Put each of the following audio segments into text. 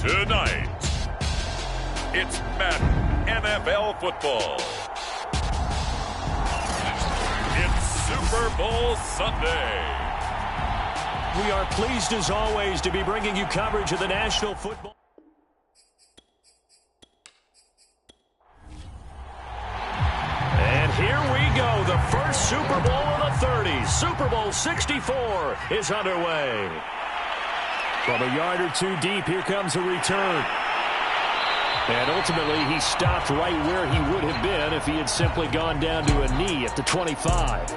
Tonight, it's Madden NFL football. It's Super Bowl Sunday. We are pleased as always to be bringing you coverage of the National Football. And here we go. The first Super Bowl of the 30s. Super Bowl 64 is underway. From a yard or two deep, here comes a return. And ultimately, he stopped right where he would have been if he had simply gone down to a knee at the 25.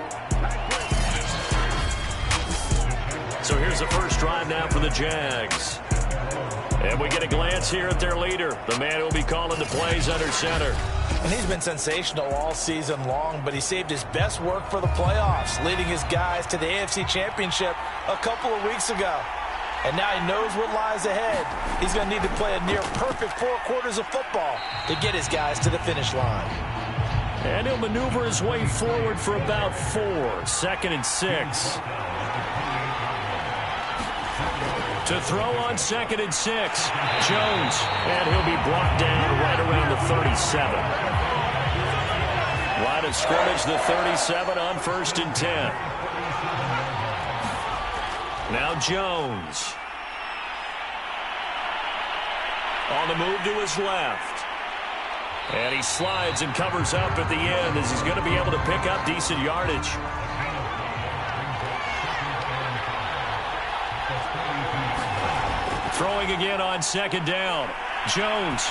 So here's the first drive now for the Jags. And we get a glance here at their leader, the man who will be calling the plays under center. And he's been sensational all season long, but he saved his best work for the playoffs, leading his guys to the AFC Championship a couple of weeks ago. And now he knows what lies ahead. He's going to need to play a near-perfect 4 quarters of football to get his guys to the finish line. And he'll maneuver his way forward for about 4. 2nd and 6. To throw on 2nd and 6. Jones. And he'll be brought down right around the 37. Line of scrimmage, the 37 on 1st and 10. Now Jones. On the move to his left. And he slides and covers up at the end as he's going to be able to pick up decent yardage. Throwing again on 2nd down. Jones.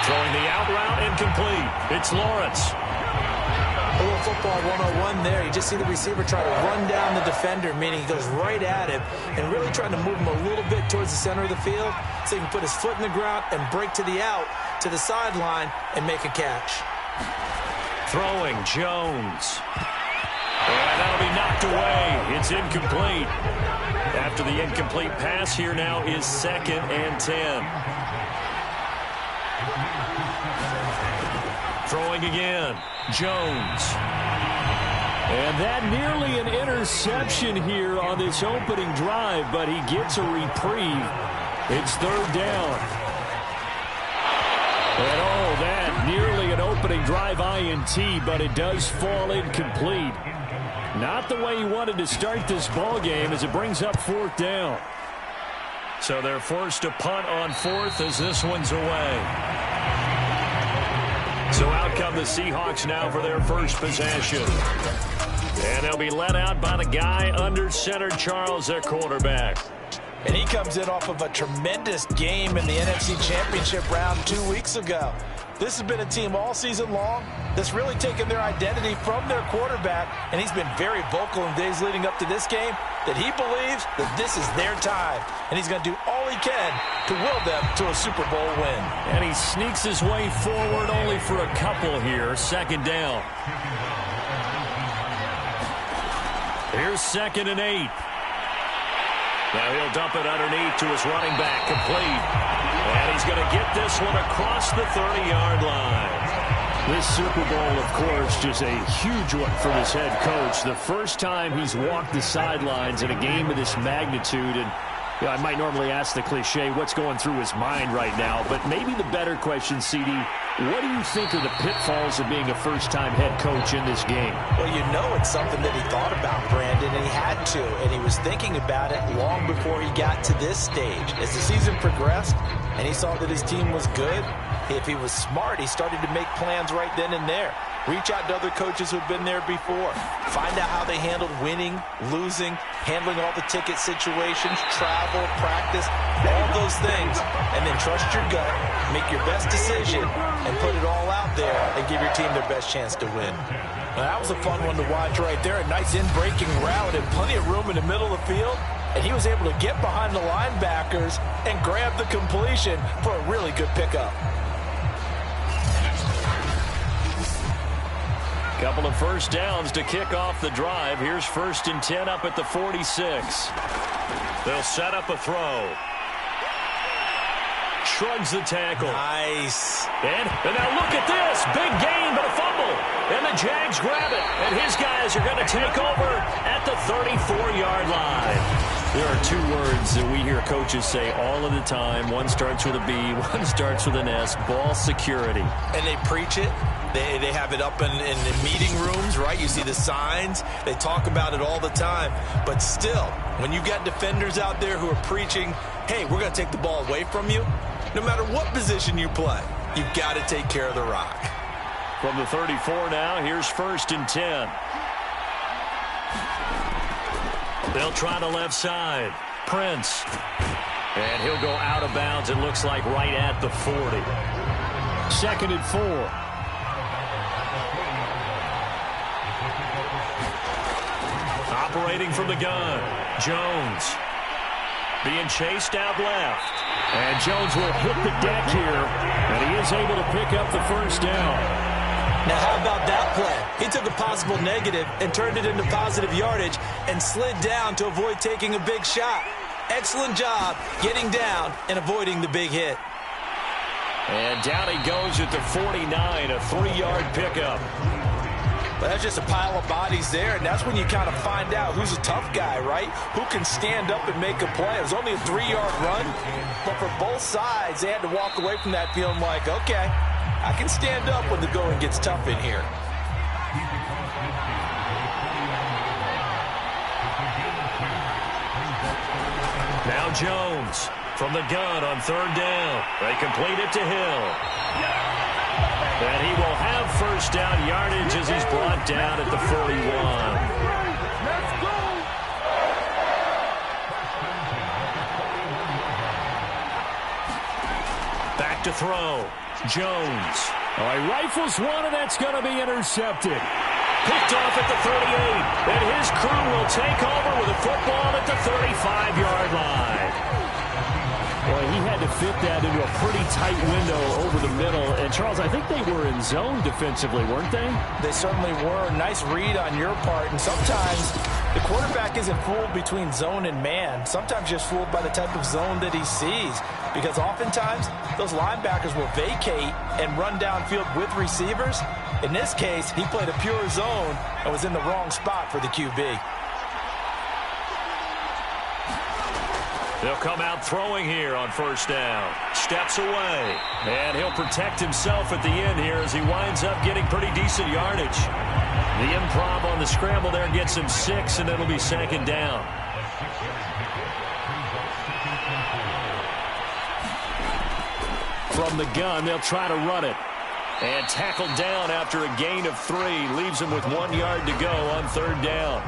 Throwing the out route, incomplete. It's Lawrence. A little football 101 there. You just see the receiver try to run down the defender, meaning he goes right at him and really trying to move him a little bit towards the center of the field so he can put his foot in the ground and break to the out, to the sideline, and make a catch. Throwing, Jones. And that'll be knocked away. It's incomplete. After the incomplete pass, here now is 2nd and 10. Throwing again. Jones. And that nearly an interception here on this opening drive, but he gets a reprieve. It's 3rd down. And oh, that nearly an opening drive INT, but it does fall incomplete. Not the way he wanted to start this ball game as it brings up 4th down. So they're forced to punt on 4th as this one's away. So out come the Seahawks now for their first possession. And they'll be let out by the guy under center, Charles, their quarterback. And he comes in off of a tremendous game in the NFC Championship round 2 weeks ago. This has been a team all season long that's really taken their identity from their quarterback, and he's been very vocal in days leading up to this game that he believes that this is their time, and he's going to do all he can to will them to a Super Bowl win. And he sneaks his way forward only for a couple here. 2nd down. Here's 2nd and 8. Now he'll dump it underneath to his running back, complete. And he's going to get this one across the 30-yard line. This Super Bowl, of course, just a huge one for this head coach. The first time he's walked the sidelines in a game of this magnitude. And you know, I might normally ask the cliche, what's going through his mind right now? But maybe the better question, CD, what do you think are the pitfalls of being a first-time head coach in this game? Well, you know it's something that he thought about, Brandon, and he had to. And he was thinking about it long before he got to this stage. As the season progressed and he saw that his team was good, if he was smart, he started to make plans right then and there. Reach out to other coaches who've been there before. Find out how they handled winning, losing, handling all the ticket situations, travel, practice, all those things. And then trust your gut, make your best decision, and put it all out there and give your team their best chance to win. Now, that was a fun one to watch right there. A nice in-breaking route and plenty of room in the middle of the field. And he was able to get behind the linebackers and grab the completion for a really good pickup. Couple of first downs to kick off the drive. Here's 1st and 10 up at the 46. They'll set up a throw. Shrugs the tackle. Nice. And now look at this. Big gain, but a fumble. And the Jags grab it. And his guys are going to take over at the 34-yard line. There are two words that we hear coaches say all of the time. One starts with a B, one starts with an S, ball security. And they preach it. They have it up in meeting rooms, right? You see the signs. They talk about it all the time. But still, when you got defenders out there who are preaching, hey, we're going to take the ball away from you, no matter what position you play, you've got to take care of the rock. From the 34 now, here's 1st and 10. They'll try the left side. Prince. And he'll go out of bounds, it looks like, right at the 40. 2nd and 4. Operating from the gun. Jones. Being chased out left. And Jones will hit the deck here. And he is able to pick up the 1st down. Now, how about that play? He took a possible negative and turned it into positive yardage and slid down to avoid taking a big shot. Excellent job getting down and avoiding the big hit. And down he goes at the 49, a 3-yard pickup. But that's just a pile of bodies there, and that's when you kind of find out who's a tough guy, right? Who can stand up and make a play. It was only a 3-yard run, but for both sides, they had to walk away from that feeling like, okay, I can stand up when the going gets tough in here. Now Jones from the gun on 3rd down. They complete it to Hill. And he will have 1st down yardage as he's brought down at the 41. Let's go! Back to throw. Jones. Oh, he rifles one, and that's going to be intercepted. Picked off at the 38. And his crew will take over with a football at the 35-yard line. Well, he had to fit that into a pretty tight window over the middle. And, Charles, I think they were in zone defensively, weren't they? They certainly were. Nice read on your part. And sometimes the quarterback isn't fooled between zone and man. Sometimes just fooled by the type of zone that he sees. Because oftentimes, those linebackers will vacate and run downfield with receivers. In this case, he played a pure zone and was in the wrong spot for the QB. They'll come out throwing here on 1st down. Steps away. And he'll protect himself at the end here as he winds up getting pretty decent yardage. The improv on the scramble there gets him 6, and it'll be 2nd down. From the gun, they'll try to run it. And tackled down after a gain of 3. Leaves him with 1 yard to go on 3rd down.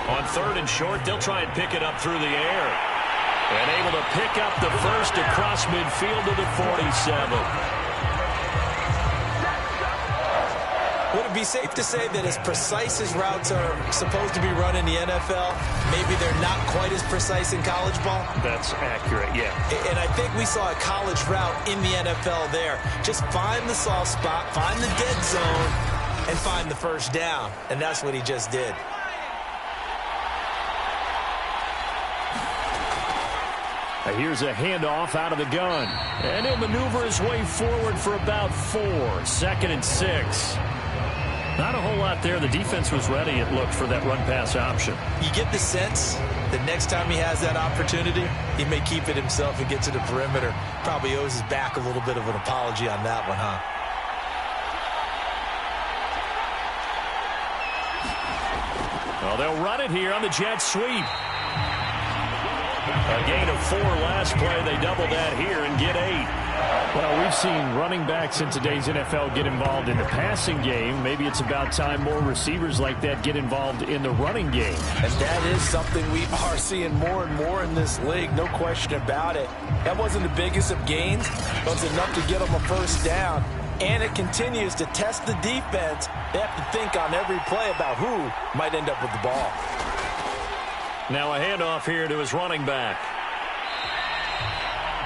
On 3rd and short, they'll try and pick it up through the air. And able to pick up the 1st across midfield to the 47. Would it be safe to say that as precise as routes are supposed to be run in the NFL, maybe they're not quite as precise in college ball? That's accurate, yeah. And I think we saw a college route in the NFL there. Just find the soft spot, find the dead zone, and find the 1st down. And that's what he just did. Here's a handoff out of the gun. And he'll maneuver his way forward for about 4. 2nd and 6. Not a whole lot there. The defense was ready, it looked, for that run-pass option. You get the sense that next time he has that opportunity, he may keep it himself and get to the perimeter. Probably owes his back a little bit of an apology on that one, huh? Well, they'll run it here on the jet sweep. A gain of 4 last play. They double that here and get 8. Well, we've seen running backs in today's NFL get involved in the passing game. Maybe it's about time more receivers like that get involved in the running game. And that is something we are seeing more and more in this league, no question about it. That wasn't the biggest of gains, but it's enough to get them a 1st down. And it continues to test the defense. They have to think on every play about who might end up with the ball. Now a handoff here to his running back.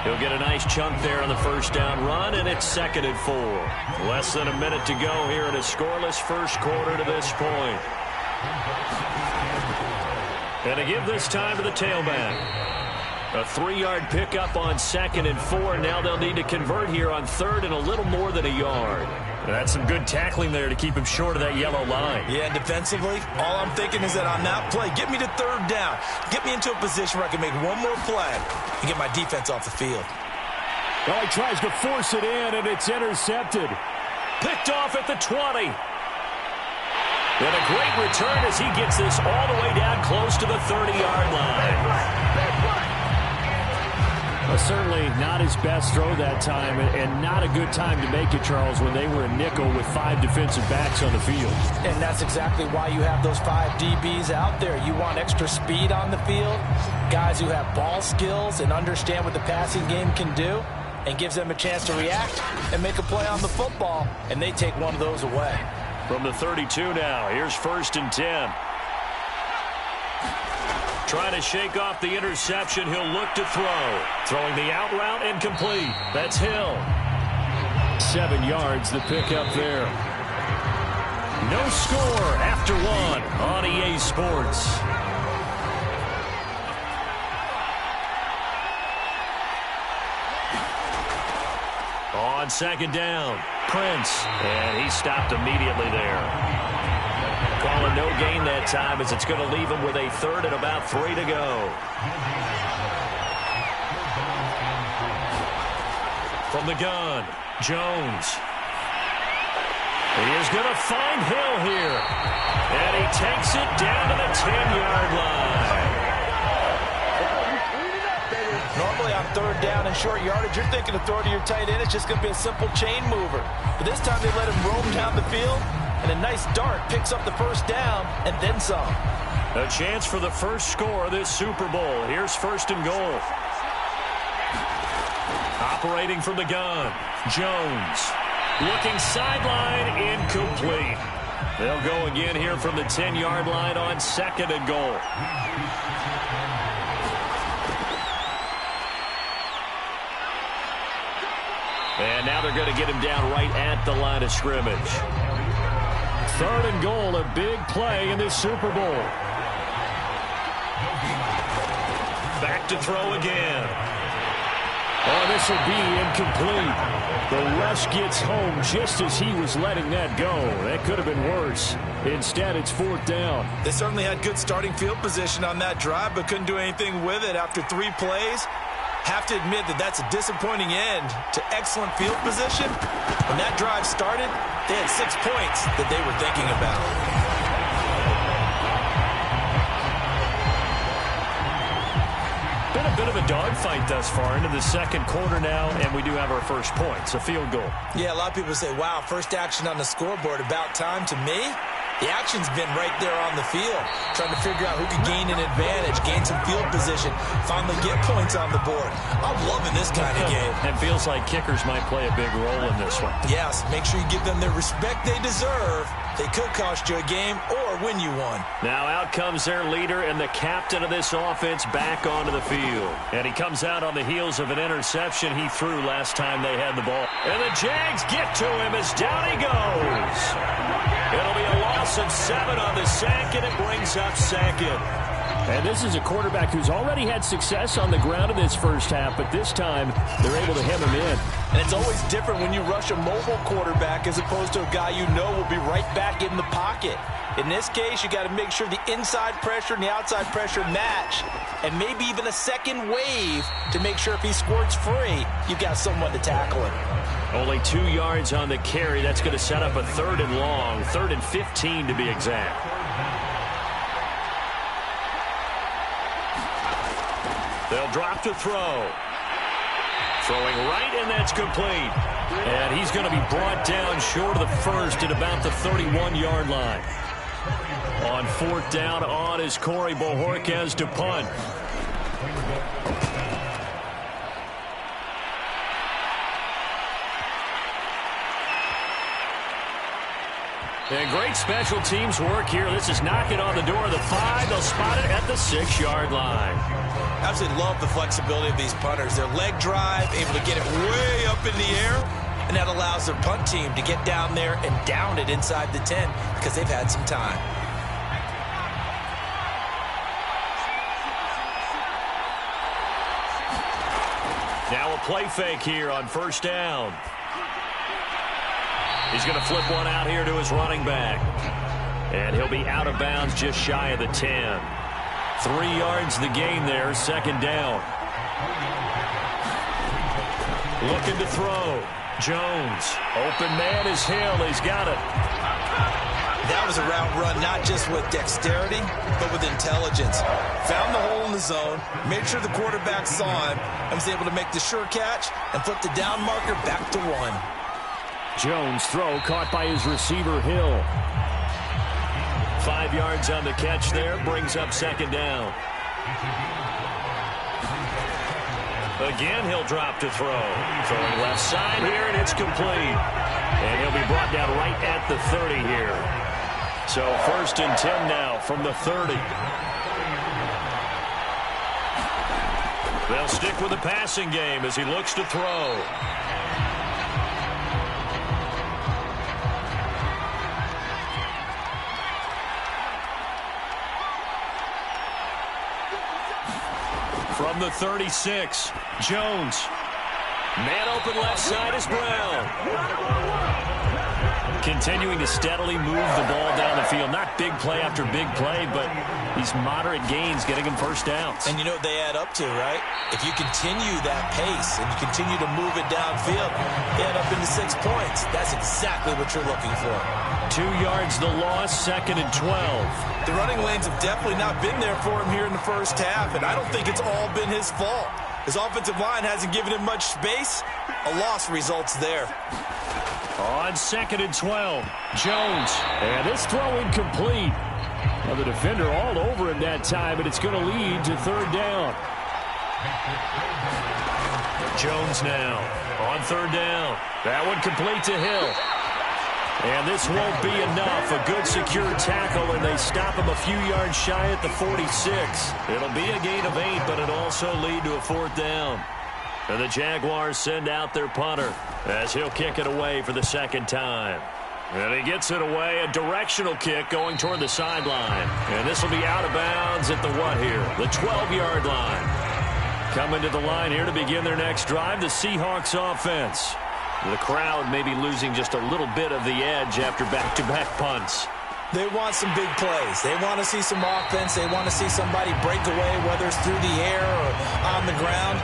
He'll get a nice chunk there on the 1st down run, and it's 2nd and 4. Less than a minute to go here in a scoreless 1st quarter to this point. And to give this time to the tailback. A 3-yard pickup on 2nd and 4. Now they'll need to convert here on 3rd and a little more than a yard. That's some good tackling there to keep him short of that yellow line. Yeah, and defensively, all I'm thinking is that on that play, get me to third down. Get me into a position where I can make one more play and get my defense off the field. Well, he tries to force it in, and it's intercepted. Picked off at the 20. And a great return as he gets this all the way down close to the 30-yard line. Well, certainly not his best throw that time, and not a good time to make it, Charles, when they were a nickel with 5 defensive backs on the field. And that's exactly why you have those 5 DBs out there. You want extra speed on the field, guys who have ball skills and understand what the passing game can do, and gives them a chance to react and make a play on the football, and they take one of those away. From the 32 now, here's 1st and 10. Trying to shake off the interception, he'll look to throw. Throwing the out route incomplete. That's Hill. 7 yards, the pickup there. No score after 1 on EA Sports. On 2nd down, Prince, and he stopped immediately there. Calling no gain that time as it's going to leave him with a 3rd and about 3 to go. From the gun, Jones. He is going to find Hill here. And he takes it down to the 10-yard line. Normally on 3rd down and short yardage, you're thinking of throw to your tight end. It's just going to be a simple chain mover. But this time they let him roam down the field. And a nice dart picks up the 1st down and then some. A chance for the first score of this Super Bowl. Here's 1st and goal. Operating from the gun, Jones. Looking sideline, incomplete. They'll go again here from the 10-yard line on 2nd and goal. And now they're going to get him down right at the line of scrimmage. 3rd and goal, a big play in this Super Bowl. Back to throw again. Oh, this will be incomplete. The rush gets home just as he was letting that go. That could have been worse. Instead, it's 4th down. They certainly had good starting field position on that drive, but couldn't do anything with it after 3 plays. Have to admit that that's a disappointing end to excellent field position. When that drive started, they had 6 points that they were thinking about. Been a bit of a dogfight thus far into the 2nd quarter now, and we do have our first points, a field goal. Yeah, a lot of people say, wow, first action on the scoreboard, about time. To me, the action's been right there on the field, trying to figure out who can gain an advantage, gain some field position, finally get points on the board. I'm loving this kind of game. It feels like kickers might play a big role in this one. Yes, make sure you give them the respect they deserve. They could cost you a game or win you one. Now out comes their leader and the captain of this offense back onto the field. And he comes out on the heels of an interception he threw last time they had the ball. And the Jags get to him as down he goes. It'll be a loss of 7 on the sack, and it brings up 2nd. And this is a quarterback who's already had success on the ground in this first half, but this time they're able to hem him in. And it's always different when you rush a mobile quarterback as opposed to a guy you know will be right back in the pocket. In this case, you got to make sure the inside pressure and the outside pressure match, and maybe even a second wave to make sure if he squirts free, you've got someone to tackle him. Only 2 yards on the carry. That's going to set up a 3rd and long, 3rd and 15 to be exact. They'll drop to throw. Throwing right, and that's complete. And he's going to be brought down short of the 1st at about the 31-yard line. On 4th down, on is Corey Bojorquez to punt. And great special teams work here. This is knocking on the door of the 5. They'll spot it at the 6-yard line. Absolutely love the flexibility of these punters. Their leg drive, able to get it way up in the air, and that allows their punt team to get down there and down it inside the 10 because they've had some time. Now a play fake here on 1st down. He's going to flip one out here to his running back. And he'll be out of bounds just shy of the 10. 3 yards the gain there, second down. Looking to throw. Jones. Open man is Hill. He's got it. That was a route run not just with dexterity, but with intelligence. Found the hole in the zone, made sure the quarterback saw him, and was able to make the sure catch and flip the down marker back to 1. Jones' throw caught by his receiver, Hill. 5 yards on the catch there, brings up second down. Again, he'll drop to throw. Throwing left side here, and it's complete. And he'll be brought down right at the 30 here. So 1st and 10 now from the 30. They'll stick with the passing game as he looks to throw. From the 36, Jones. Man open left side is Brown. Continuing to steadily move the ball down the field. Not big play after big play, but these moderate gains getting him first downs. And you know what they add up to, right? If you continue that pace and you continue to move it downfield, they add up into 6 points. That's exactly what you're looking for. 2 yards the loss, 2nd and 12. The running lanes have definitely not been there for him here in the first half, and I don't think it's all been his fault. His offensive line hasn't given him much space. A loss results there. On 2nd and 12, Jones. And this throw incomplete. Well, the defender all over him that time, but it's going to lead to 3rd down. Jones now on 3rd down. That one complete to Hill. And this won't be enough. A good secure tackle, and they stop him a few yards shy at the 46. It'll be a gain of 8, but it'll also lead to a 4th down. And the Jaguars send out their punter as he'll kick it away for the 2nd time. And he gets it away, a directional kick going toward the sideline. And this will be out of bounds at the what here? The 12-yard line. Coming to the line here to begin their next drive, the Seahawks offense. The crowd may be losing just a little bit of the edge after back-to-back punts. They want some big plays. They want to see some offense. They want to see somebody break away, whether it's through the air or on the ground.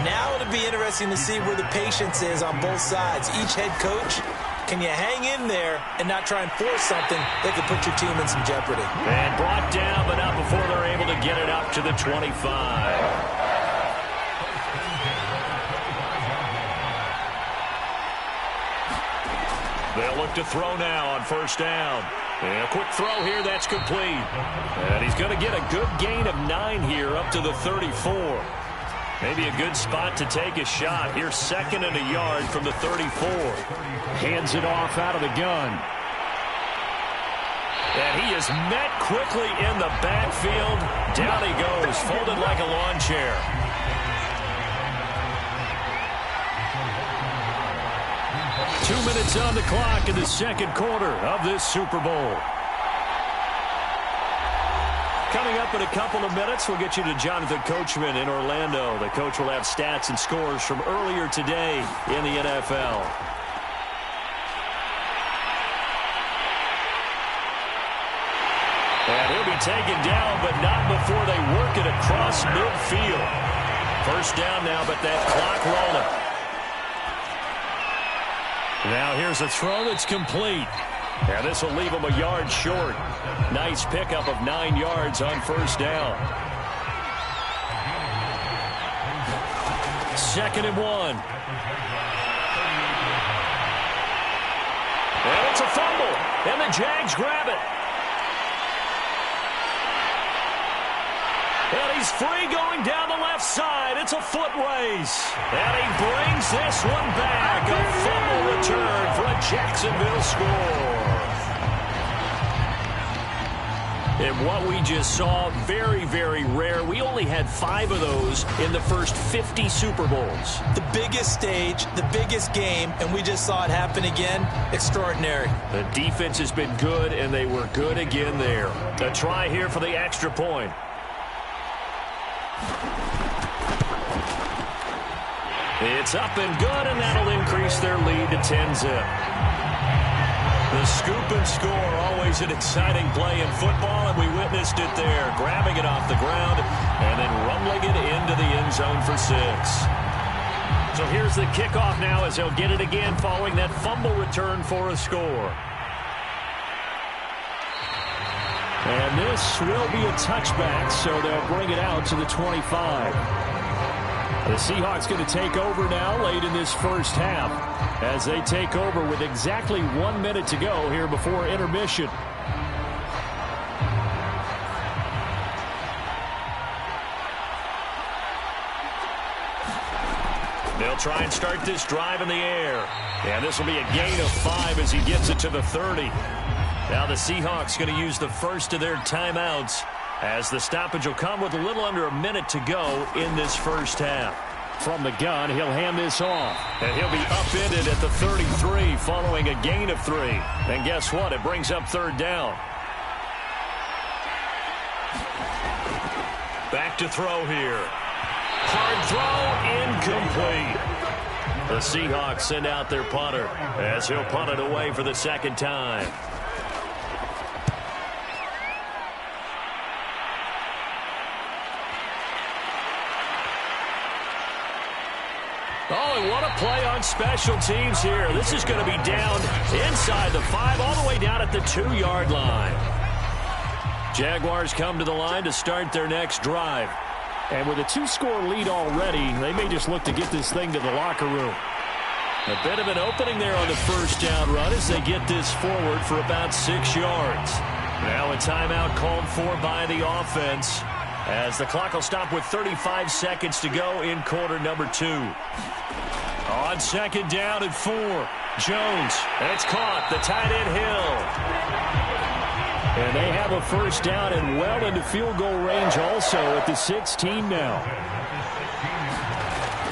Now it'll be interesting to see where the patience is on both sides. Each head coach, can you hang in there and not try and force something that could put your team in some jeopardy? And brought down, but not before they're able to get it up to the 25. They'll look to throw now on 1st down. And a quick throw here, that's complete. And he's going to get a good gain of 9 here up to the 34. Maybe a good spot to take a shot. Here's 2nd and a yard from the 34. Hands it off out of the gun. And he is met quickly in the backfield. Down he goes, folded like a lawn chair. Two minutes on the clock in the 2nd quarter of this Super Bowl. Coming up in a couple of minutes, we'll get you to Jonathan Coachman in Orlando. The coach will have stats and scores from earlier today in the NFL. And he'll be taken down, but not before they work it across midfield. 1st down now, but that clock rolling. Now here's a throw that's complete. And this will leave him a yard short. Nice pickup of 9 yards on 1st down. 2nd and 1. And it's a fumble. And the Jags grab it. And he's free going down the left side. It's a foot race. And he brings this one back. A fumble return for a Jacksonville score. And what we just saw, very, very rare. We only had 5 of those in the first 50 Super Bowls. The biggest stage, the biggest game, and we just saw it happen again. Extraordinary. The defense has been good, and they were good again there. A try here for the extra point. It's up and good, and that'll increase their lead to 10-zip. The scoop and score, always an exciting play in football, and we witnessed it there, grabbing it off the ground and then rumbling it into the end zone for 6. So here's the kickoff now as he'll get it again following that fumble return for a score. And this will be a touchback, so they'll bring it out to the 25. The Seahawks going to take over now late in this first half as they take over with exactly 1 minute to go here before intermission. They'll try and start this drive in the air. And this will be a gain of 5 as he gets it to the 30. Now the Seahawks going to use the first of their timeouts as the stoppage will come with a little under a minute to go in this first half. From the gun, he'll hand this off. And he'll be upended at the 33 following a gain of 3. And guess what? It brings up third down. Back to throw here. Hard throw, incomplete. The Seahawks send out their punter as he'll punt it away for the second time. Oh, and what a play on special teams here. This is going to be down inside the 5, all the way down at the 2-yard line. Jaguars come to the line to start their next drive. And with a 2-score lead already, they may just look to get this thing to the locker room. A bit of an opening there on the first down run as they get this forward for about 6 yards. Now a timeout called for by the offense as the clock will stop with 35 seconds to go in quarter number 2. On second down and 4. Jones, it's caught. The tight end Hill. And they have a first down and well into field goal range also at the 16 now.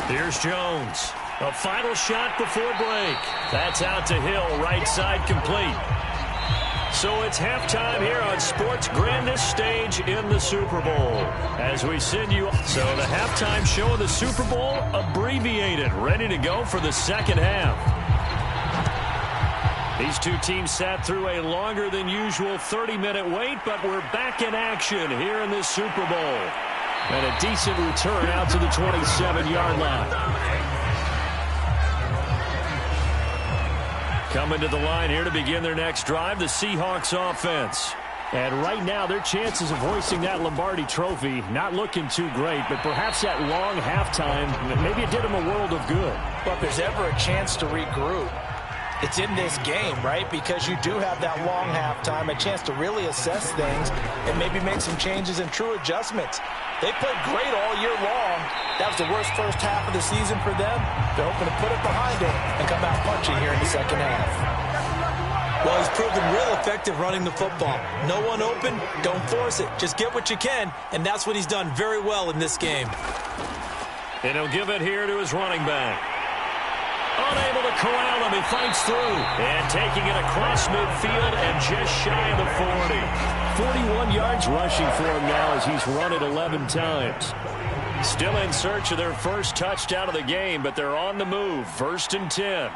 Here's Jones. A final shot before break. That's out to Hill, right side complete. So it's halftime here on sports' grandest stage in the Super Bowl. As we send you, so the halftime show of the Super Bowl abbreviated, ready to go for the second half. These two teams sat through a longer than usual 30-minute wait, but we're back in action here in this Super Bowl. And a decent return out to the 27-yard line. Coming to the line here to begin their next drive, the Seahawks offense. And right now, their chances of hoisting that Lombardi trophy not looking too great, but perhaps that long halftime, maybe it did them a world of good. Well, if there's ever a chance to regroup, it's in this game, right? Because you do have that long halftime, a chance to really assess things and maybe make some changes and true adjustments. They played great all year long. That was the worst first half of the season for them. They're hoping to put it behind them and come out punching here in the second half. Well, he's proven real effective running the football. No one open, don't force it. Just get what you can, and that's what he's done very well in this game. And he'll give it here to his running back. Unable to corral him, he fights through. And taking it across midfield and just shy of the 40. 41 yards rushing for him now as he's run it 11 times. Still in search of their first touchdown of the game, but they're on the move. 1st and 10.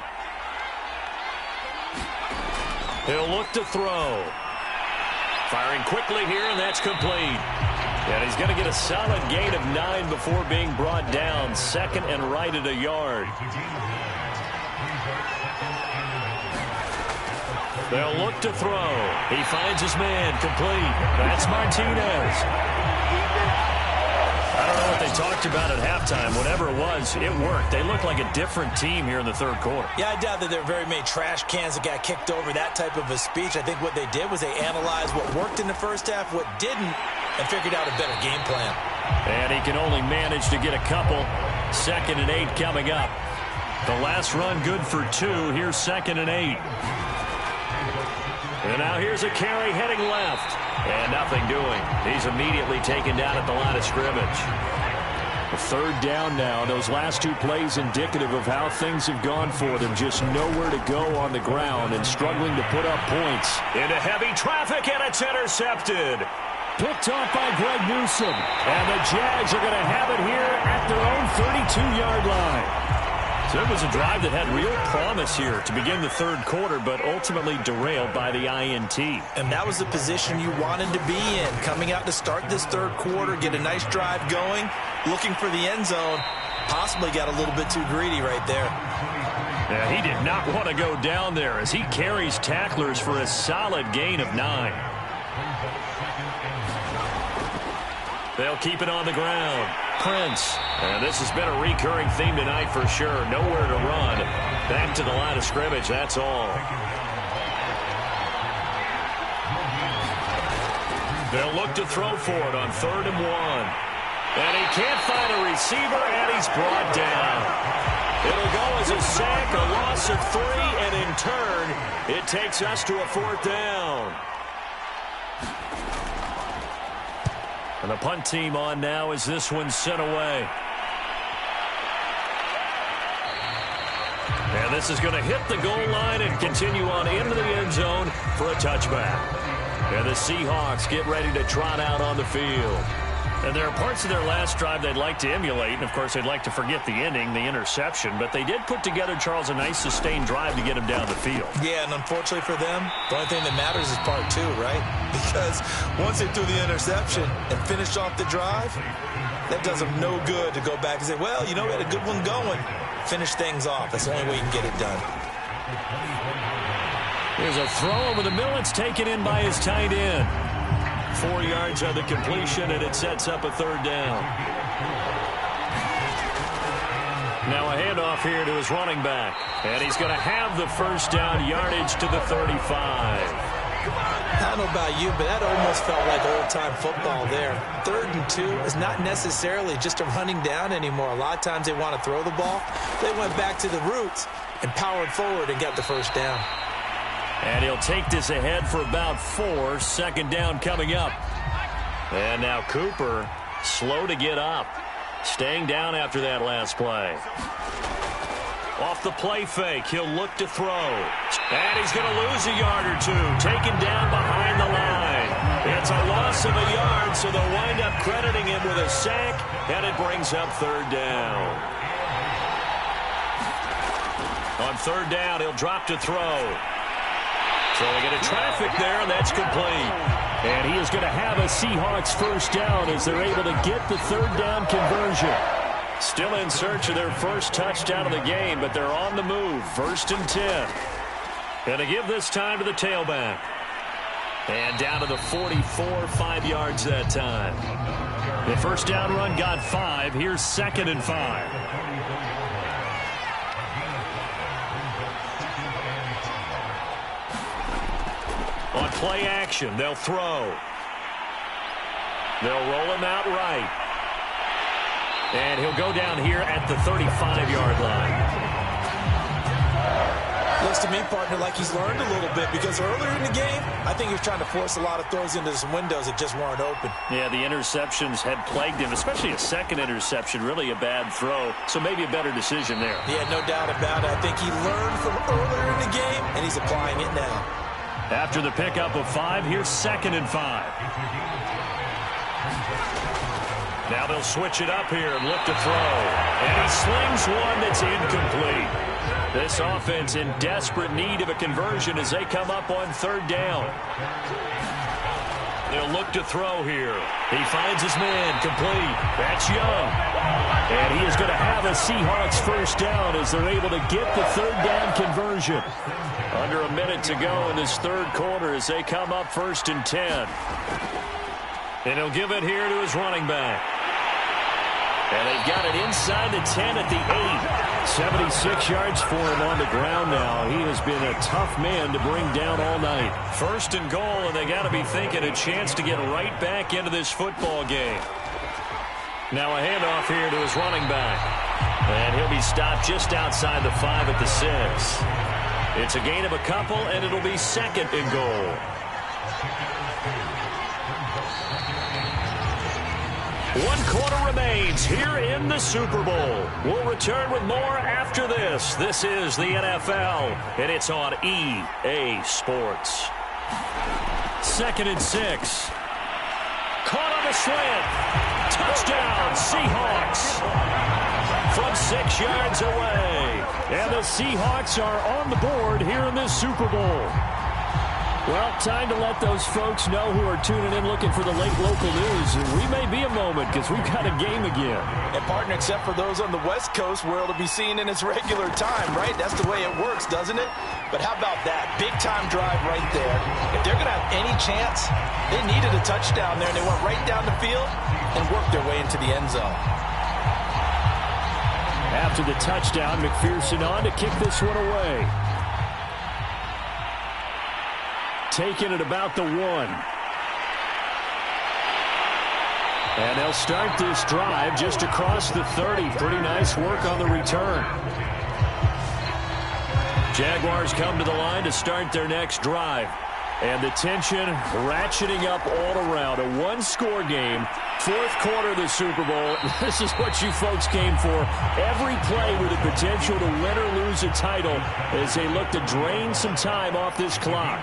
He'll look to throw. Firing quickly here, and that's complete. And he's going to get a solid gain of 9 before being brought down. 2nd and right at a yard. They'll look to throw. He finds his man complete. That's Martinez. I don't know what they talked about at halftime. Whatever it was, it worked. They look like a different team here in the third quarter. Yeah, I doubt that there are very many trash cans that got kicked over, that type of a speech. I think what they did was they analyzed what worked in the first half, what didn't, and figured out a better game plan. And he can only manage to get a couple. 2nd and 8 coming up. The last run good for 2. Here's 2nd and 8. And now here's a carry heading left. And nothing doing. He's immediately taken down at the line of scrimmage. A 3rd down now. Those last 2 plays indicative of how things have gone for them. Just nowhere to go on the ground and struggling to put up points. Into heavy traffic, and it's intercepted. Picked off by Greg Newsome. And the Jags are going to have it here at their own 32-yard line. So it was a drive that had real promise here to begin the third quarter, but ultimately derailed by the INT. And that was the position you wanted to be in, coming out to start this third quarter, get a nice drive going, looking for the end zone. Possibly got a little bit too greedy right there. Yeah, he did not want to go down there as he carries tacklers for a solid gain of 9. They'll keep it on the ground. Prince. And this has been a recurring theme tonight for sure. Nowhere to run. Back to the line of scrimmage, that's all. They'll look to throw for it on 3rd and 1. And he can't find a receiver, and he's brought down. It'll go as a sack, a loss of 3, and in turn, it takes us to a 4th down. And the punt team on now as this one's sent away. And this is going to hit the goal line and continue on into the end zone for a touchback. And the Seahawks get ready to trot out on the field. And there are parts of their last drive they'd like to emulate. And, of course, they'd like to forget the ending, the interception. But they did put together, Charles, a nice sustained drive to get him down the field. Yeah, and unfortunately for them, the only thing that matters is part 2, right? Because once they threw the interception and finished off the drive, that does them no good to go back and say, well, you know, we had a good one going. Finish things off. That's the only way you can get it done. Here's a throw over the middle. It's taken in by his tight end. 4 yards on the completion, and it sets up a 3rd down. Now a handoff here to his running back. And he's going to have the first down, yardage to the 35. I don't know about you, but that almost felt like old-time football there. 3rd and 2 is not necessarily just a running down anymore. A lot of times they want to throw the ball. They went back to the roots and powered forward and got the first down. And he'll take this ahead for about 4. 2nd down coming up. And now Cooper, slow to get up. Staying down after that last play. Off the play fake, he'll look to throw. And he's going to lose a yard or 2. Taken down behind the line. It's a loss of a yard, so they'll wind up crediting him with a sack. And it brings up 3rd down. On 3rd down, he'll drop to throw. Throwing into traffic there, and that's complete. And he is going to have a Seahawks first down as they're able to get the 3rd down conversion. Still in search of their first touchdown of the game, but they're on the move. 1st and 10. Going to give this time to the tailback. And down to the 44, 5 yards that time. The first down run got 5. Here's 2nd and 5. On play action, they'll throw. They'll roll him out right. And he'll go down here at the 35-yard line. Looks to me, partner, like he's learned a little bit because earlier in the game, I think he was trying to force a lot of throws into some windows that just weren't open. Yeah, the interceptions had plagued him, especially a second interception, really a bad throw. So maybe a better decision there. Yeah, no doubt about it. I think he learned from earlier in the game, and he's applying it now. After the pickup of 5, here's 2nd and 5. Now they'll switch it up here and look to throw. And he slings one that's incomplete. This offense in desperate need of a conversion as they come up on 3rd down. They'll look to throw here. He finds his man complete. That's Young. And he is going to have a Seahawks first down as they're able to get the 3rd down conversion. Under a minute to go in this 3rd quarter as they come up 1st and 10. And he'll give it here to his running back. And they've got it inside the 10 at the 8. 76 yards for him on the ground now. He has been a tough man to bring down all night. 1st and goal, and they got to be thinking a chance to get right back into this football game. Now a handoff here to his running back. And he'll be stopped just outside the 5 at the 6. It's a gain of a couple, and it'll be 2nd and goal. 1 quarter remains here in the Super Bowl. We'll return with more after this. This is the NFL, and it's on EA Sports. 2nd and 6. Caught on the slant. Touchdown, Seahawks. From 6 yards away. And the Seahawks are on the board here in this Super Bowl. Well, time to let those folks know who are tuning in looking for the late local news. We may be a moment because we've got a game again. And, partner, except for those on the West Coast, where it'll be seen in its regular time, right? That's the way it works, doesn't it? But how about that? Big-time drive right there. If they're going to have any chance, they needed a touchdown there, and they went right down the field and worked their way into the end zone. After the touchdown, McPherson on to kick this one away. Taking it about the 1. And they'll start this drive just across the 30. Pretty nice work on the return. Jaguars come to the line to start their next drive. And the tension ratcheting up all around. A one-score game. Fourth quarter of the Super Bowl. This is what you folks came for. Every play with the potential to win or lose a title as they look to drain some time off this clock.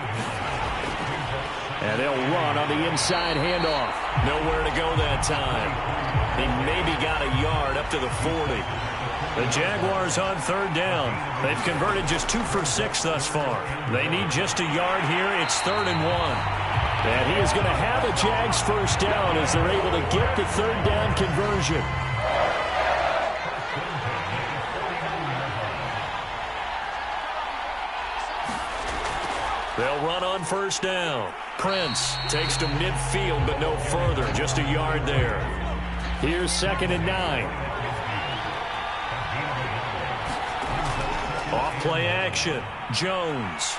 And they'll run on the inside handoff. Nowhere to go that time. He maybe got a yard up to the 40. The Jaguars on third down. They've converted just 2 for 6 thus far. They need just a yard here. It's 3rd and 1. And he is going to have a Jags first down as they're able to get the third down conversion. They'll run on first down. Prince takes to midfield, but no further. Just a yard there. Here's 2nd and 9. Off-play action. Jones.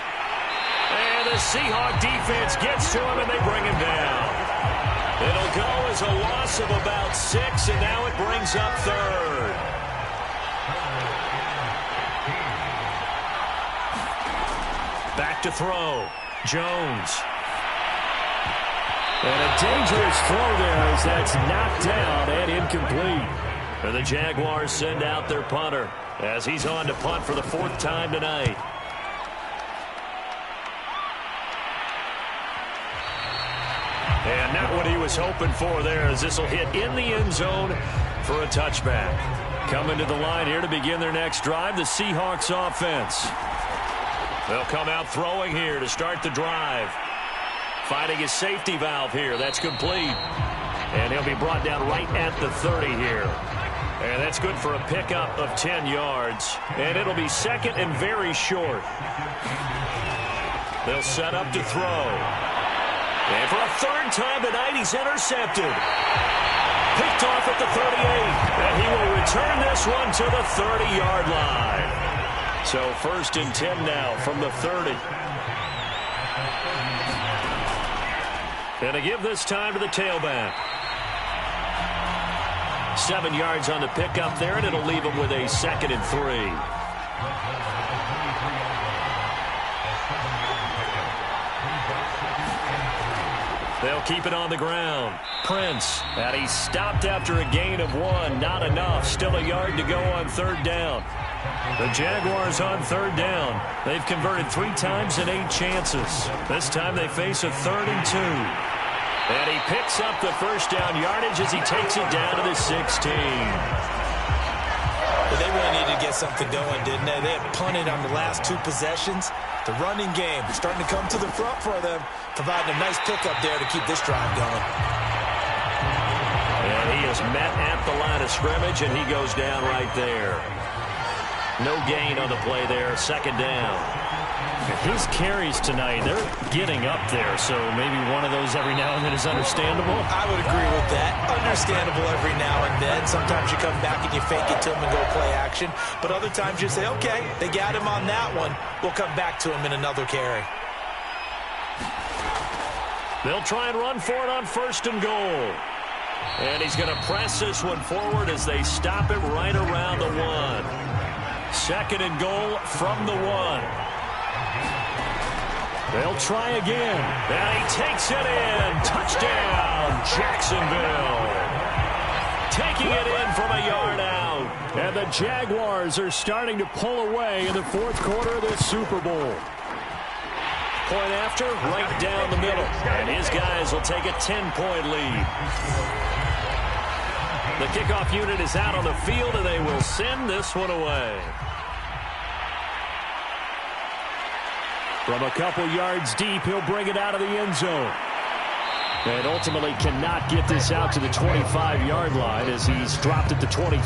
And the Seahawk defense gets to him, and they bring him down. It'll go as a loss of about 6, and now it brings up 3rd. Back to throw. Jones. And a dangerous throw there as that's knocked down and incomplete. And the Jaguars send out their punter as he's on to punt for the 4th time tonight. And not what he was hoping for there as this will hit in the end zone for a touchback. Coming to the line here to begin their next drive, the Seahawks offense. They'll come out throwing here to start the drive. Finding his safety valve here. That's complete. And he'll be brought down right at the 30 here. And that's good for a pickup of 10 yards. And it'll be 2nd and very short. They'll set up to throw. And for a 3rd time tonight, he's intercepted. Picked off at the 38. And he will return this one to the 30-yard line. So 1st and 10 now from the 30. And to give this time to the tailback. 7 yards on the pickup there, and it'll leave him with a 2nd and 3. They'll keep it on the ground. Prince, and he stopped after a gain of 1. Not enough. Still a yard to go on 3rd down. The Jaguars on 3rd down. They've converted 3 times in 8 chances. This time they face a 3rd and 2. And he picks up the first down yardage as he takes it down to the 16. Well, they really needed to get something going, didn't they? They had punted on the last 2 possessions. The running game starting to come to the front for them, providing a nice pickup there to keep this drive going. And he is met at the line of scrimmage, and he goes down right there. No gain on the play there, 2nd down. His carries tonight, they're getting up there, so maybe one of those every now and then is understandable. I would agree with that. Understandable every now and then. Sometimes you come back and you fake it to him and go play action. But other times you say, okay, they got him on that one. We'll come back to him in another carry. They'll try and run for it on 1st and goal. And he's going to press this one forward as they stop it right around the 1. 2nd and goal from the 1. They'll try again. And he takes it in. Touchdown, Jacksonville. Taking it in from a yard out. And the Jaguars are starting to pull away in the 4th quarter of this Super Bowl. Point after, right down the middle. And his guys will take a 10-point lead. The kickoff unit is out on the field, and they will send this one away. From a couple yards deep, he'll bring it out of the end zone. And ultimately cannot get this out to the 25-yard line as he's dropped at the 23.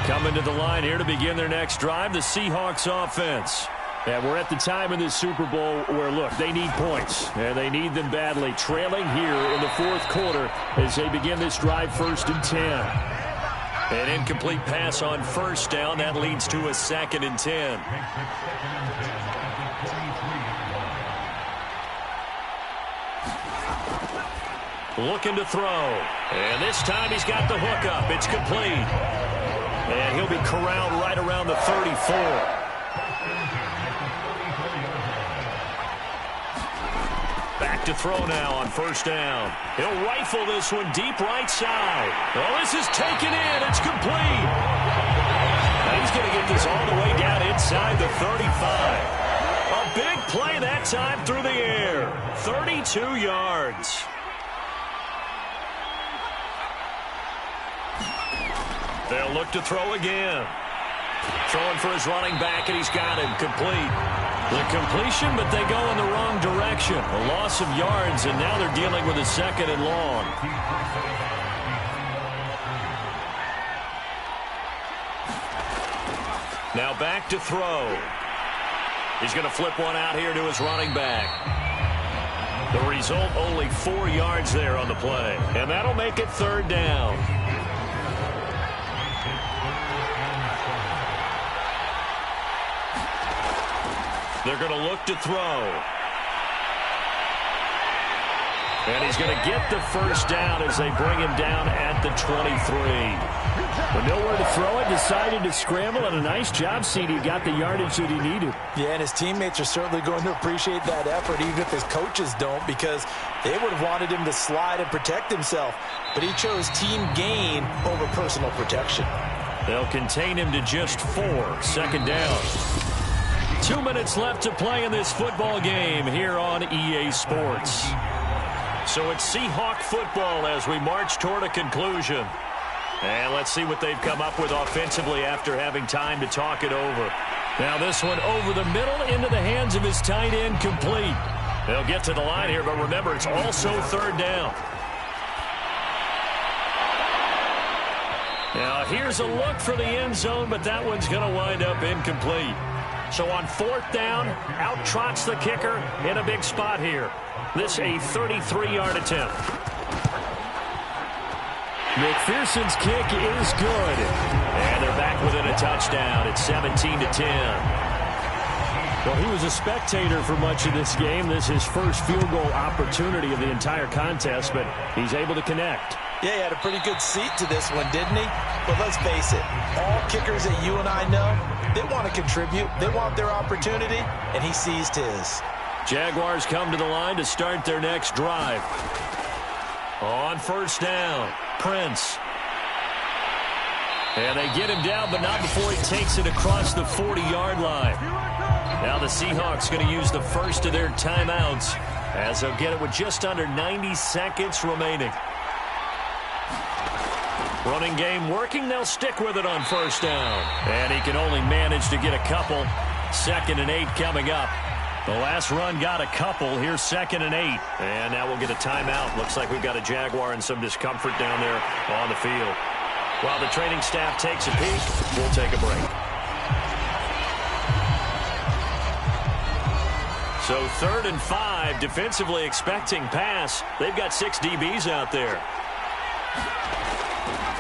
Coming to the line here to begin their next drive, the Seahawks offense. And we're at the time in this Super Bowl where, look, they need points. And they need them badly. Trailing here in the fourth quarter as they begin this drive 1st and 10. An incomplete pass on first down. That leads to a 2nd and 10. Looking to throw. And this time he's got the hook up. It's complete. And he'll be corralled right around the 34. Back to throw now on first down. He'll rifle this one deep right side. Oh, this is taken in. It's complete. Now he's going to get this all the way down inside the 35. A big play that time through the air. 32 yards. They'll look to throw again. Throwing for his running back, and he's got him complete. The completion, but they go in the wrong direction. A loss of yards, and now they're dealing with a 2nd and long. Now back to throw. He's going to flip one out here to his running back. The result, only 4 yards there on the play. And that'll make it 3rd down. They're going to look to throw. And he's going to get the first down as they bring him down at the 23. But nowhere to throw it, decided to scramble, and a nice job, CD. Got the yardage that he needed. Yeah, and his teammates are certainly going to appreciate that effort, even if his coaches don't, because they would have wanted him to slide and protect himself. But he chose team gain over personal protection. They'll contain him to just 4. 2nd down. 2 minutes left to play in this football game here on EA Sports. So it's Seahawk football as we march toward a conclusion. And let's see what they've come up with offensively after having time to talk it over. Now this one over the middle into the hands of his tight end, complete. They'll get to the line here, but remember, it's also 3rd down. Now here's a look for the end zone, but that one's going to wind up incomplete. So on 4th down, out trots the kicker in a big spot here. This a 33-yard attempt. McPherson's kick is good. And they're back within a touchdown. It's 17-10. Well, he was a spectator for much of this game. This is his first field goal opportunity of the entire contest, but he's able to connect. Yeah, he had a pretty good seat to this one, didn't he? But let's face it, all kickers that you and I know, they want to contribute. They want their opportunity, and he seized his. Jaguars come to the line to start their next drive. On first down, Prince. And they get him down, but not before he takes it across the 40-yard line. Now the Seahawks going to use the first of their timeouts as they'll get it with just under 90 seconds remaining. Running game working. They'll stick with it on first down. And he can only manage to get a couple. 2nd and 8 coming up. The last run got a couple. Here's 2nd and 8. And now we'll get a timeout. Looks like we've got a Jaguar and some discomfort down there on the field. While the training staff takes a peek, we'll take a break. So 3rd and 5, defensively expecting pass. They've got 6 DBs out there.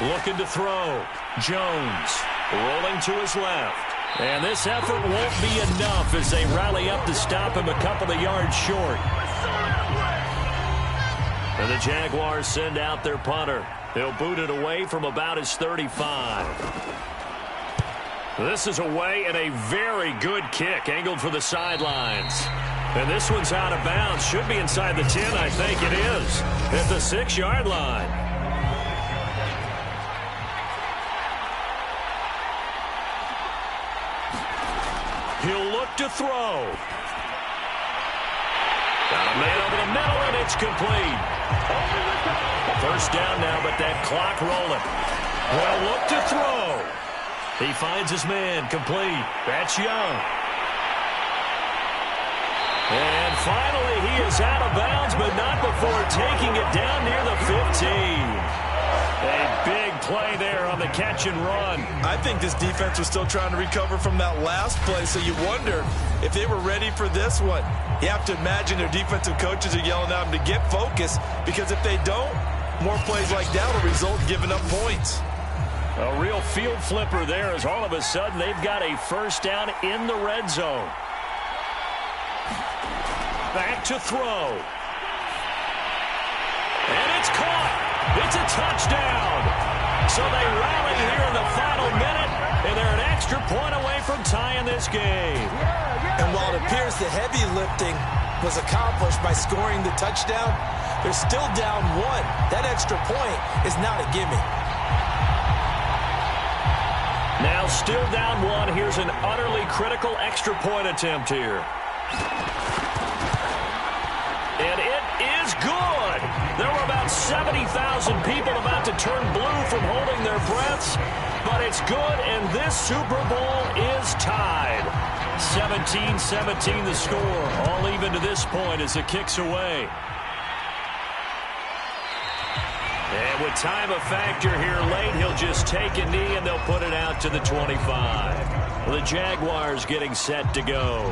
Looking to throw. Jones rolling to his left. And this effort won't be enough as they rally up to stop him a couple of yards short. And the Jaguars send out their punter. They'll boot it away from about his 35. This is away and a very good kick angled for the sidelines. And this one's out of bounds. Should be inside the 10, I think it is. At the 6-yard line. He'll look to throw. Got a man over the middle, and it's complete. First down now, but that clock rolling. Well, look to throw. He finds his man, complete. That's Young. finally he is out of bounds, but not before taking it down near the 15. A big play there on the catch and run. I think this defense was still trying to recover from that last play, so you wonder if they were ready for this one. You have to imagine their defensive coaches are yelling at them to get focused, because if they don't, more plays like that will result in giving up points. A real field flipper there, as all of a sudden they've got a first down in the red zone. Back to throw. And it's caught. It's a touchdown. So they rally here in the final minute, and they're an extra point away from tying this game. And while it appears the heavy lifting was accomplished by scoring the touchdown, they're still down one. That extra point is not a gimme. Now still down one. Here's an utterly critical extra point attempt here. And it is good. There were about 70,000 people about to turn blue from holding their breaths, but it's good, and this Super Bowl is tied. 17-17 the score, all even to this point as the kick's away. And with time a factor here late, he'll just take a knee and they'll put it out to the 25. The Jaguars getting set to go.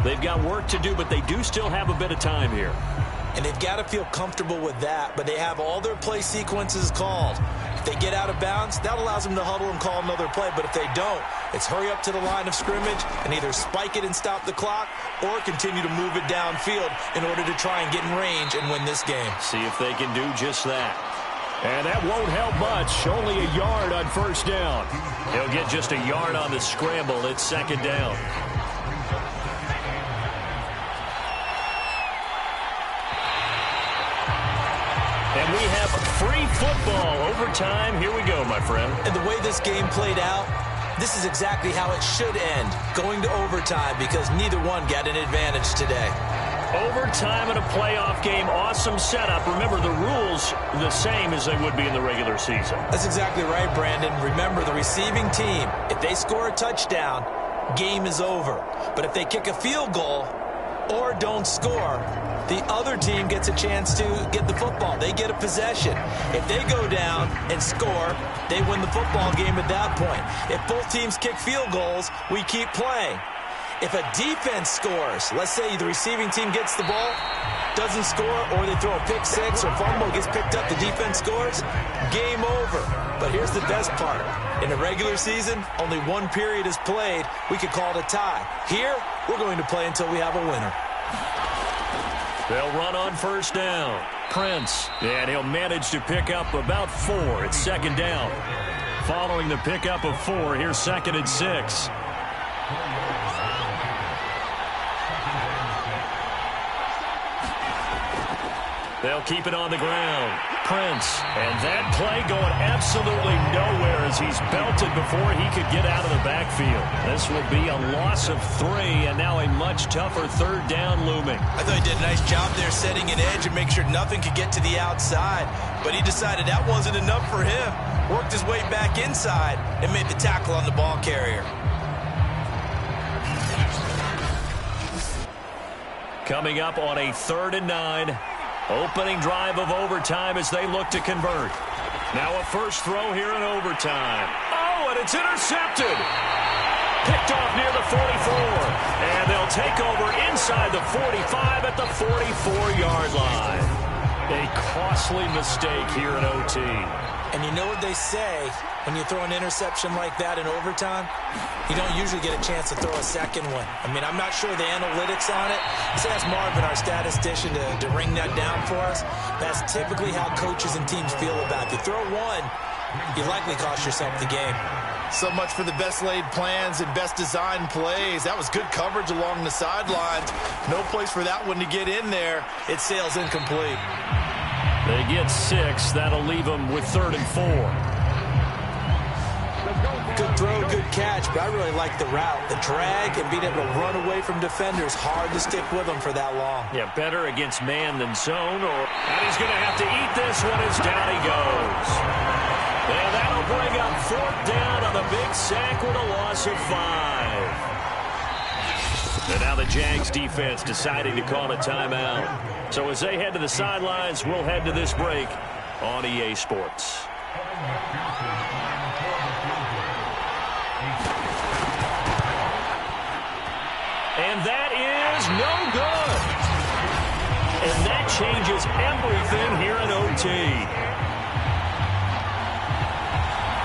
They've got work to do, but they do still have a bit of time here. And they've got to feel comfortable with that, but they have all their play sequences called. If they get out of bounds, that allows them to huddle and call another play. But if they don't, it's hurry up to the line of scrimmage and either spike it and stop the clock or continue to move it downfield in order to try and get in range and win this game. See if they can do just that. And that won't help much. Only a yard on first down. He'll get just a yard on the scramble. It's second down. And we have free football overtime. Here we go, my friend. And the way this game played out, this is exactly how it should end, going to overtime, because neither one got an advantage today. Overtime in a playoff game, awesome setup. Remember, the rules the same as they would be in the regular season. That's exactly right, Brandon. Remember, the receiving team, if they score a touchdown, game is over. But if they kick a field goal or don't score, the other team gets a chance to get the football. They get a possession. If they go down and score, they win the football game at that point. If both teams kick field goals, we keep playing. If a defense scores, let's say the receiving team gets the ball, doesn't score, or they throw a pick six or fumble, gets picked up, the defense scores, game over. But here's the best part. In a regular season, only one period is played. We could call it a tie. Here, we're going to play until we have a winner. They'll run on first down. Prince, and he'll manage to pick up about 4. It's second down. Following the pickup of 4, here's second and 6. They'll keep it on the ground. Prince, and that play going absolutely nowhere as he's belted before he could get out of the backfield. This will be a loss of 3, and now a much tougher third down looming. I thought he did a nice job there setting an edge and make sure nothing could get to the outside, but he decided that wasn't enough for him. Worked his way back inside and made the tackle on the ball carrier. Coming up on a 3rd and 9. Opening drive of overtime as they look to convert. Now a first throw here in overtime. Oh, and it's intercepted. Picked off near the 44. And they'll take over inside the 45 at the 44-yard line. A costly mistake here in OT. And you know what they say, when you throw an interception like that in overtime, you don't usually get a chance to throw a second one. I mean, I'm not sure the analytics on it. Let's ask Marvin, our statistician, to ring that down for us. That's typically how coaches and teams feel about it. If you throw one, you likely cost yourself the game. So much for the best laid plans and best designed plays. That was good coverage along the sidelines. No place for that one to get in there. It sails incomplete. They get 6. That'll leave them with 3rd and 4. Good throw, good catch, but I really like the route. The drag and being able to run away from defenders, hard to stick with them for that long. Yeah, better against man than zone. And he's going to have to eat this one as down he goes. And that'll bring up 4th down on the big sack with a loss of 5. And now the Jags defense deciding to call a timeout. So as they head to the sidelines, we'll head to this break on EA Sports. And that is no good. And that changes everything here in OT.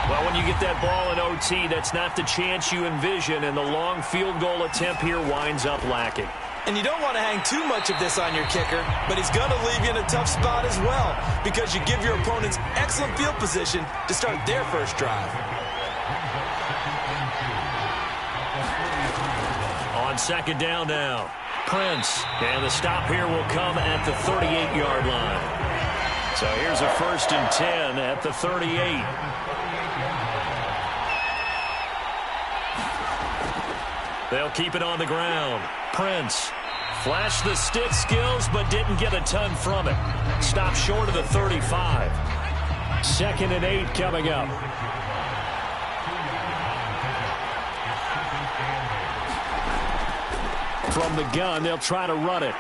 Well, when you get that ball in OT, that's not the chance you envision, and the long field goal attempt here winds up lacking. And you don't want to hang too much of this on your kicker, but he's going to leave you in a tough spot as well because you give your opponents excellent field position to start their first drive. On second down now, Prince. And the stop here will come at the 38-yard line. So here's a 1st and 10 at the 38. They'll keep it on the ground. Prince flashed the stick skills but didn't get a ton from it. Stopped short of the 35. 2nd and 8 coming up. From the gun, they'll try to run it.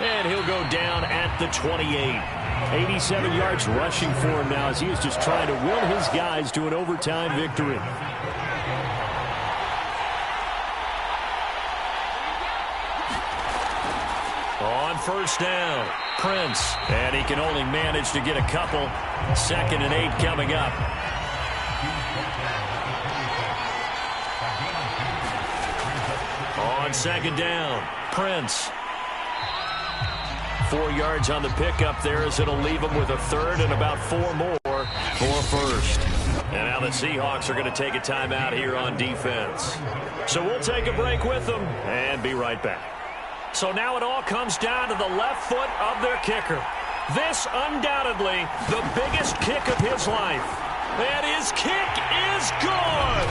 And he'll go down at the 28. 87 yards rushing for him now as he is just trying to will his guys to an overtime victory. On 1st down, Prince. And he can only manage to get a couple. 2nd and 8 coming up. On 2nd down, Prince. 4 yards on the pickup there as it'll leave him with a 3rd and about 4 more for 1st. And now the Seahawks are going to take a timeout here on defense. So we'll take a break with them and be right back. So now it all comes down to the left foot of their kicker. This undoubtedly the biggest kick of his life. And his kick is good.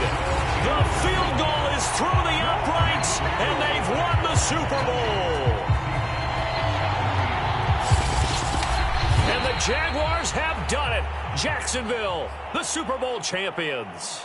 The field goal is through the uprights, and they've won the Super Bowl. And the Jaguars have done it. Jacksonville, the Super Bowl champions.